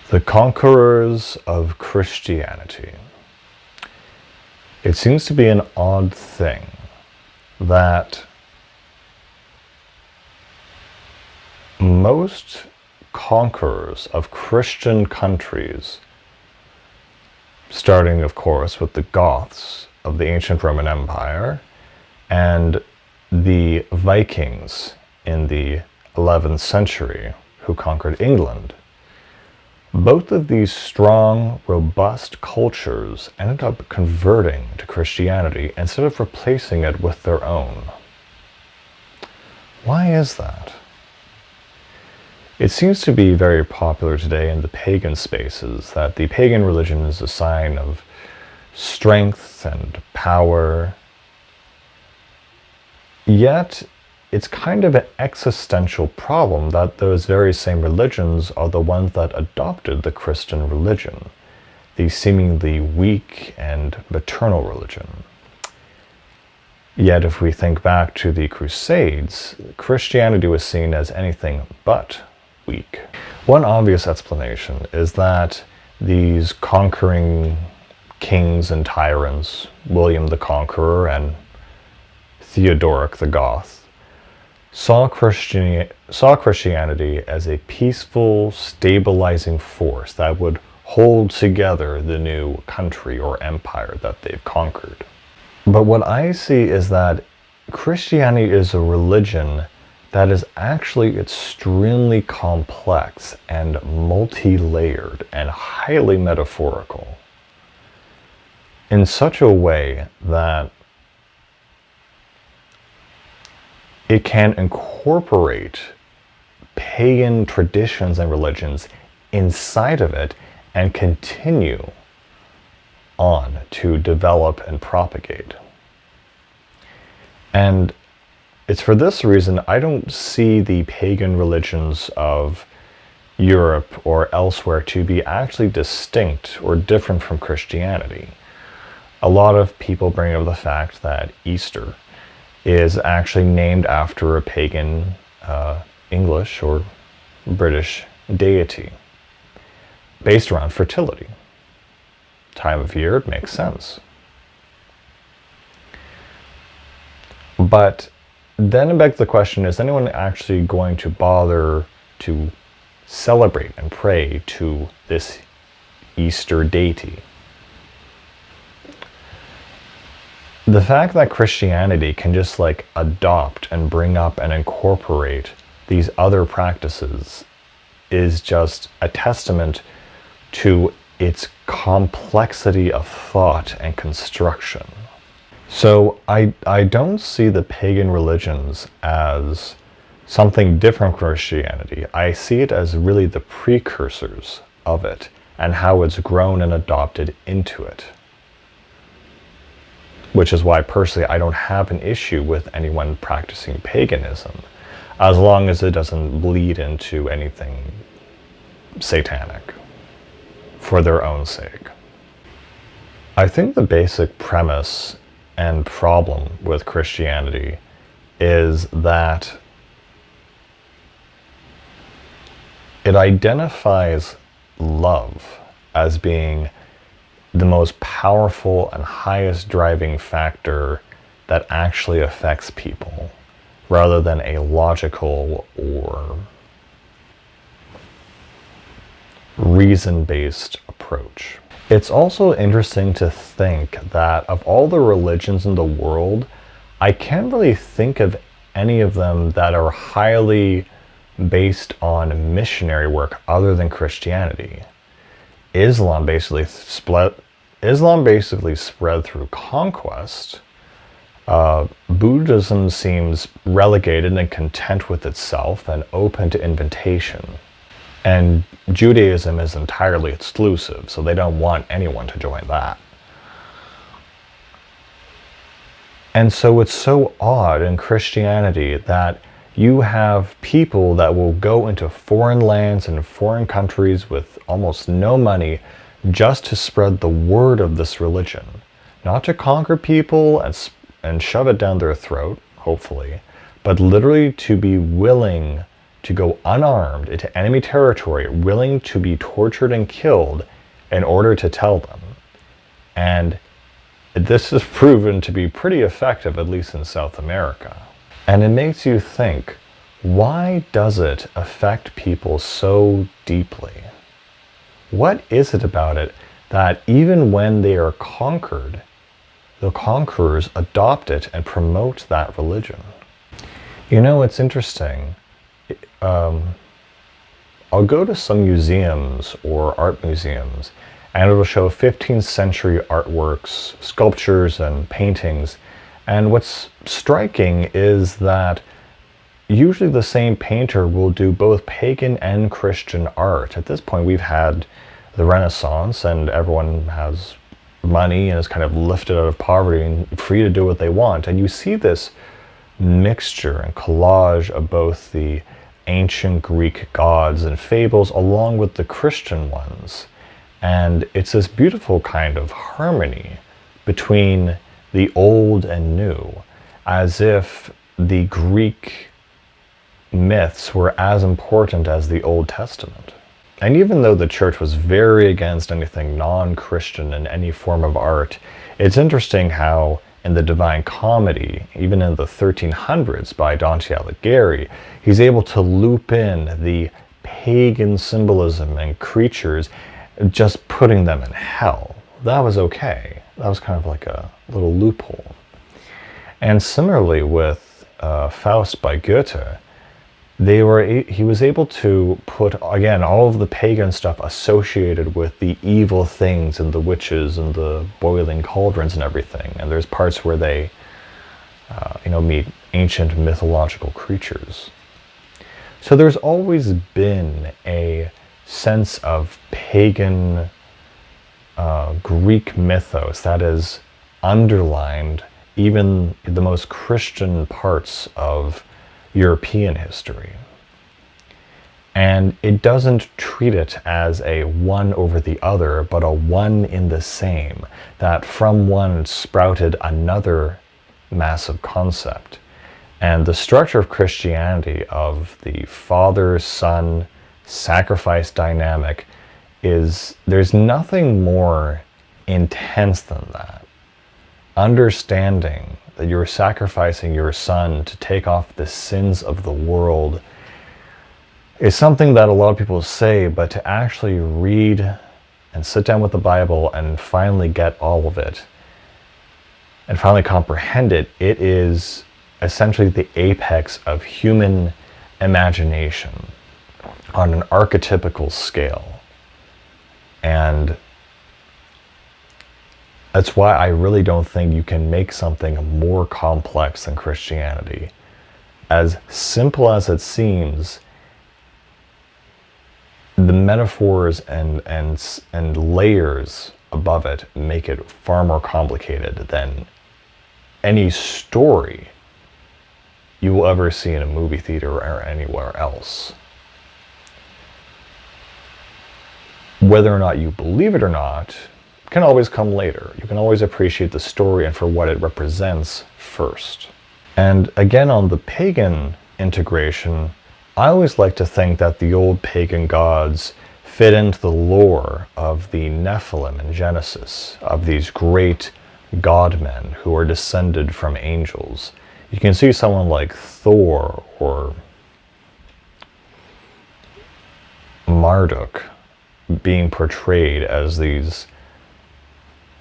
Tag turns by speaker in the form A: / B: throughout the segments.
A: The conquerors of Christianity. It seems to be an odd thing that most conquerors of Christian countries, starting of course with the Goths of the ancient Roman Empire and the Vikings in the 11th century who conquered England, both of these strong, robust cultures ended up converting to Christianity instead of replacing it with their own. Why is that? It seems to be very popular today in the pagan spaces that the pagan religion is a sign of strength and power. Yet, it's kind of an existential problem that those very same religions are the ones that adopted the Christian religion, the seemingly weak and maternal religion. Yet if we think back to the Crusades, Christianity was seen as anything but weak. One obvious explanation is that these conquering kings and tyrants, William the Conqueror and Theodoric the Goth, saw Christianity as a peaceful, stabilizing force that would hold together the new country or empire that they've conquered. But what I see is that Christianity is a religion that is actually extremely complex and multi-layered and highly metaphorical in such a way that it can incorporate pagan traditions and religions inside of it and continue on to develop and propagate. And it's for this reason I don't see the pagan religions of Europe or elsewhere to be actually distinct or different from Christianity. A lot of people bring up the fact that Easter is actually named after a pagan English or British deity based around fertility. Time of year, it makes sense. But then it begs the question, is anyone actually going to bother to celebrate and pray to this Easter deity? The fact that Christianity can just adopt and bring up and incorporate these other practices is just a testament to its complexity of thought and construction. So I don't see the pagan religions as something different from Christianity. I see it as really the precursors of it and how it's grown and adopted into it. Which is why personally I don't have an issue with anyone practicing paganism, as long as it doesn't bleed into anything satanic for their own sake. I think the basic premise and problem with Christianity is that it identifies love as being the most powerful and highest driving factor that actually affects people, rather than a logical or reason-based approach. It's also interesting to think that of all the religions in the world, I can't really think of any of them that are highly based on missionary work other than Christianity. Islam basically spread through conquest. Buddhism seems relegated and content with itself and open to invitation. And Judaism is entirely exclusive, so they don't want anyone to join that. And so it's so odd in Christianity that you have people that will go into foreign lands and foreign countries with almost no money just to spread the word of this religion. Not to conquer people and shove it down their throat, hopefully, but literally to be willing to go unarmed into enemy territory, willing to be tortured and killed in order to tell them. And this has proven to be pretty effective, at least in South America. And it makes you think, why does it affect people so deeply? What is it about it that even when they are conquered, the conquerors adopt it and promote that religion? You know, it's interesting. I'll go to some museums or art museums, and it'll show 15th century artworks, sculptures, and paintings. And what's striking is that usually the same painter will do both pagan and Christian art. At this point, we've had the Renaissance, and everyone has money and is kind of lifted out of poverty and free to do what they want. And you see this mixture and collage of both the ancient Greek gods and fables along with the Christian ones. And it's this beautiful kind of harmony between the old and new, as if the Greek myths were as important as the Old Testament. And even though the church was very against anything non-Christian in any form of art, it's interesting how in the Divine Comedy, even in the 1300s by Dante Alighieri, he's able to loop in the pagan symbolism and creatures, just putting them in hell. That was okay. That was kind of like a little loophole. And similarly with Faust by Goethe, he was able to put, again, all of the pagan stuff associated with the evil things and the witches and the boiling cauldrons and everything. And there's parts where they, meet ancient mythological creatures. So there's always been a sense of pagan Greek mythos that is underlined even the most Christian parts of European history. And it doesn't treat it as a one over the other, but a one in the same, that from one sprouted another massive concept. And the structure of Christianity, of the father-son sacrifice dynamic, there's nothing more intense than that. Understanding that you're sacrificing your son to take off the sins of the world is something that a lot of people say, but to actually read and sit down with the Bible and finally get all of it and finally comprehend it, it is essentially the apex of human imagination on an archetypical scale. And that's why I really don't think you can make something more complex than Christianity. As simple as it seems, the metaphors and layers above it make it far more complicated than any story you will ever see in a movie theater or anywhere else. Whether or not you believe it or not can always come later. You can always appreciate the story and for what it represents first. And again, on the pagan integration, I always like to think that the old pagan gods fit into the lore of the Nephilim in Genesis, of these great godmen who are descended from angels. You can see someone like Thor or Marduk being portrayed as these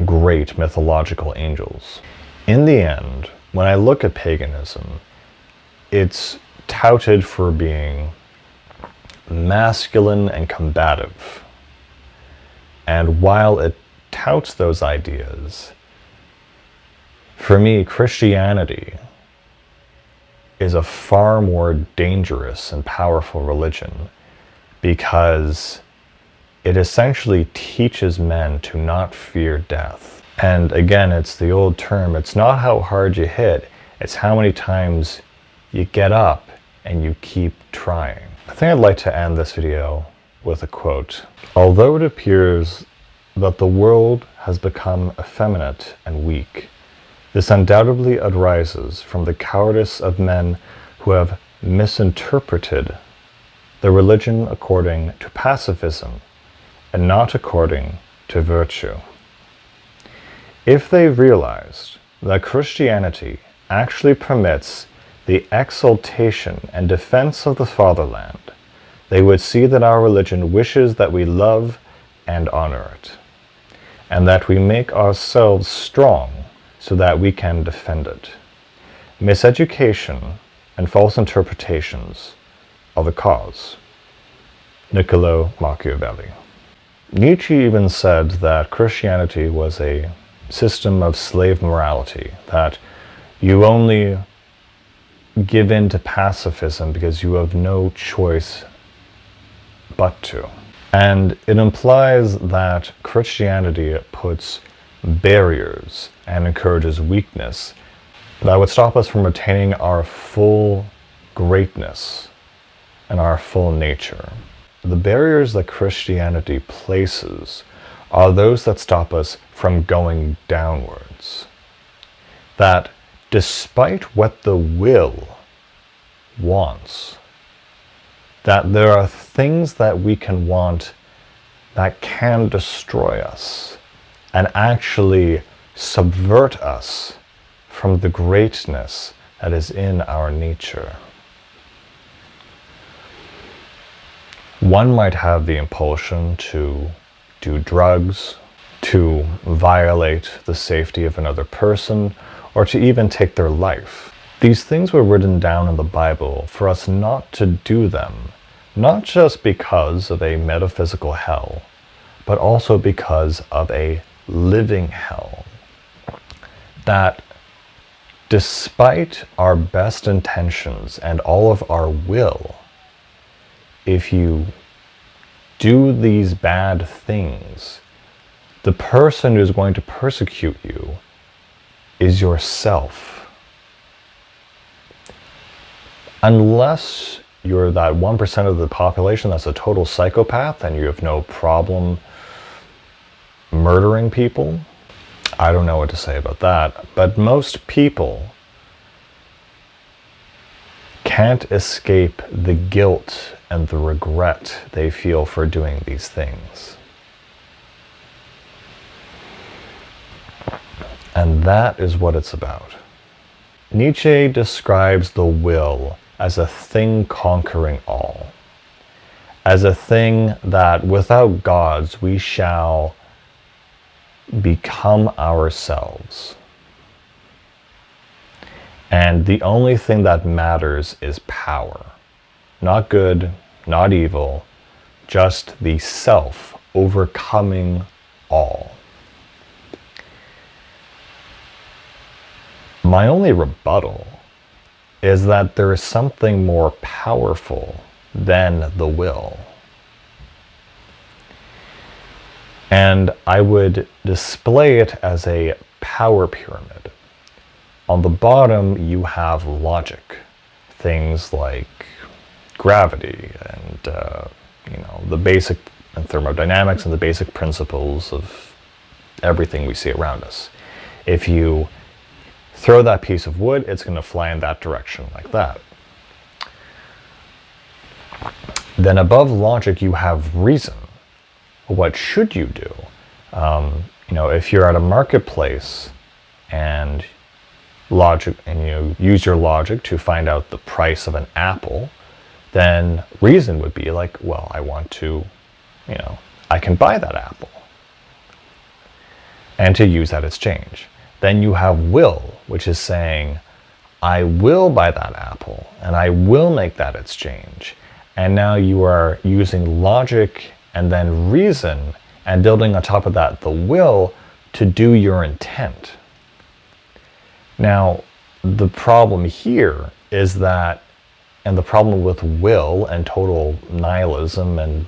A: great mythological angels. In the end, when I look at paganism, it's touted for being masculine and combative. And while it touts those ideas, for me, Christianity is a far more dangerous and powerful religion because it essentially teaches men to not fear death. And again, it's the old term, it's not how hard you hit, it's how many times you get up and you keep trying. I think I'd like to end this video with a quote. Although it appears that the world has become effeminate and weak, this undoubtedly arises from the cowardice of men who have misinterpreted the religion according to pacifism and not according to virtue. If they realized that Christianity actually permits the exaltation and defense of the fatherland, they would see that our religion wishes that we love and honor it, and that we make ourselves strong so that we can defend it. Miseducation and false interpretations are the cause. Niccolò Machiavelli. Nietzsche even said that Christianity was a system of slave morality, that you only give in to pacifism because you have no choice but to. And it implies that Christianity puts barriers and encourages weakness that would stop us from attaining our full greatness and our full nature. The barriers that Christianity places are those that stop us from going downwards. That despite what the will wants, that there are things that we can want that can destroy us and actually subvert us from the greatness that is in our nature. One might have the impulsion to do drugs, to violate the safety of another person, or to even take their life. These things were written down in the Bible for us not to do them, not just because of a metaphysical hell, but also because of a living hell. That despite our best intentions and all of our will, if you do these bad things, the person who's going to persecute you is yourself. Unless you're that 1% of the population that's a total psychopath and you have no problem murdering people, I don't know what to say about that. But most people can't escape the guilt and the regret they feel for doing these things. And that is what it's about. Nietzsche describes the will as a thing conquering all, as a thing that without gods we shall become ourselves. And the only thing that matters is power. Not good, not evil, just the self overcoming all. My only rebuttal is that there is something more powerful than the will. And I would display it as a power pyramid. On the bottom, you have logic. Things like gravity and the basic thermodynamics and the basic principles of everything we see around us. If you throw that piece of wood, it's going to fly in that direction like that. Then above logic, you have reason. What should you do? If you're at a marketplace and you use your logic to find out the price of an apple, then reason would be like, well, I want to, I can buy that apple, and to use that exchange. Then you have will, which is saying, I will buy that apple and I will make that exchange. And now you are using logic and then reason and building on top of that the will to do your intent. Now, the problem here is that, and the problem with will and total nihilism and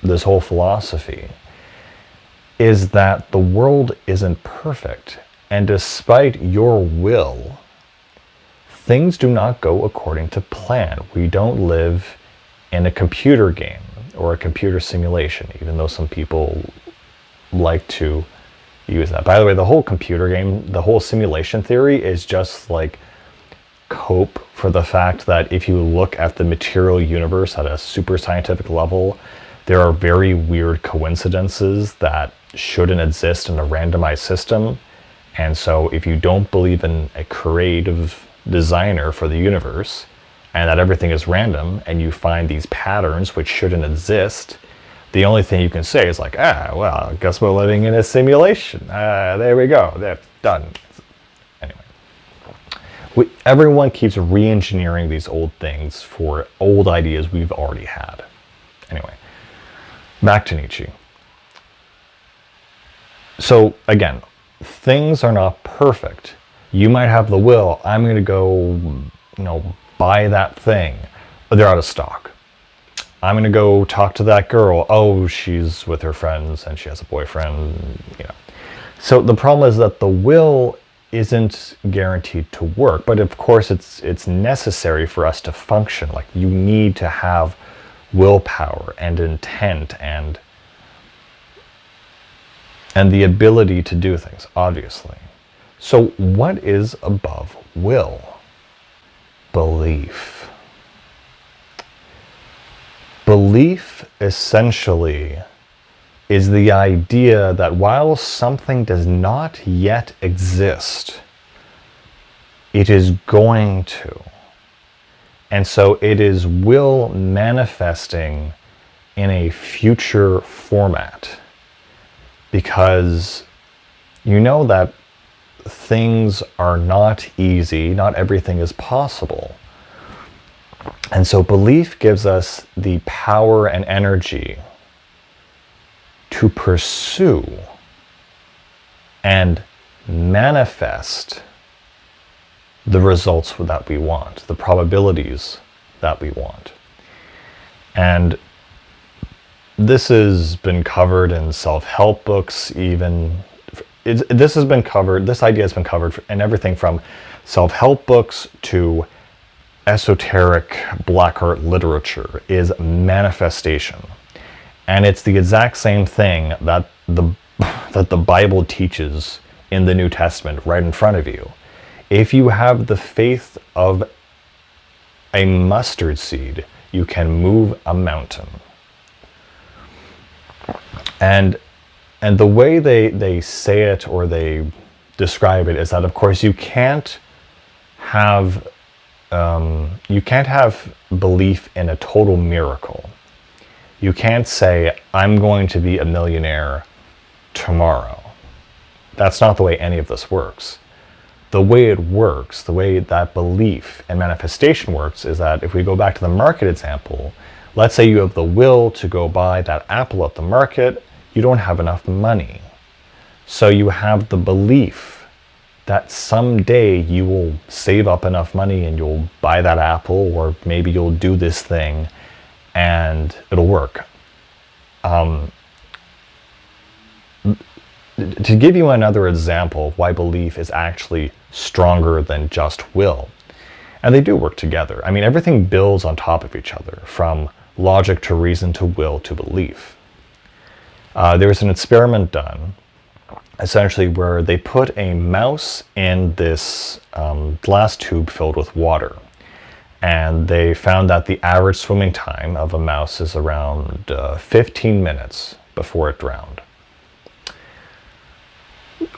A: this whole philosophy, is that the world isn't perfect. And despite your will, things do not go according to plan. We don't live in a computer game or a computer simulation, even though some people like to use that. By the way, the whole computer game, the whole simulation theory is just like cope for the fact that if you look at the material universe at a super scientific level, there are very weird coincidences that shouldn't exist in a randomized system. And so if you don't believe in a creative designer for the universe and that everything is random and you find these patterns which shouldn't exist, the only thing you can say is like, well, I guess we're living in a simulation. There we go. That's done. Anyway, everyone keeps re-engineering these old things for old ideas we've already had. Anyway, back to Nietzsche. So again, things are not perfect. You might have the will, I'm going to go, buy that thing, but they're out of stock. I'm going to go talk to that girl. Oh, she's with her friends and she has a boyfriend, So the problem is that the will isn't guaranteed to work, but of course it's necessary for us to function. Like, you need to have willpower and intent and the ability to do things, obviously. So what is above will? Belief. Belief essentially is the idea that while something does not yet exist, it is going to. And so it is will manifesting in a future format, because you know that things are not easy, not everything is possible. And so belief gives us the power and energy to pursue and manifest the results that we want, the probabilities that we want. And this has been covered in self-help books, this idea has been covered in everything from self-help books to esoteric black art literature, is manifestation. And it's the exact same thing that the Bible teaches in the New Testament right in front of you. If you have the faith of a mustard seed, you can move a mountain. And the way they say it or they describe it is that, of course, you can't have belief in a total miracle. You can't say, I'm going to be a millionaire tomorrow. That's not the way any of this works. The way it works, the way that belief and manifestation works, is that if we go back to the market example, let's say you have the will to go buy that apple at the market, you don't have enough money. So you have the belief that someday you will save up enough money and you'll buy that apple, or maybe you'll do this thing and it'll work. To give you another example of why belief is actually stronger than just will, and they do work together. I mean, everything builds on top of each other, from logic to reason to will to belief. There was an experiment done essentially where they put a mouse in this glass tube filled with water. And they found that the average swimming time of a mouse is around 15 minutes before it drowned.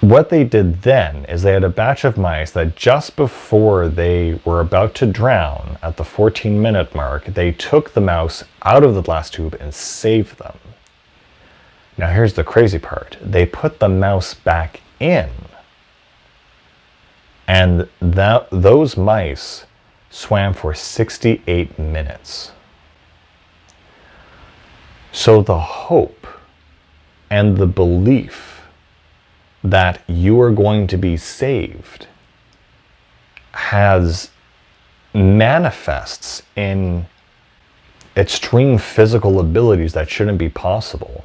A: What they did then is they had a batch of mice that just before they were about to drown, at the 14-minute mark, they took the mouse out of the glass tube and saved them. Now here's the crazy part. They put the mouse back in, and those mice swam for 68 minutes. So the hope and the belief that you are going to be saved manifests in extreme physical abilities that shouldn't be possible.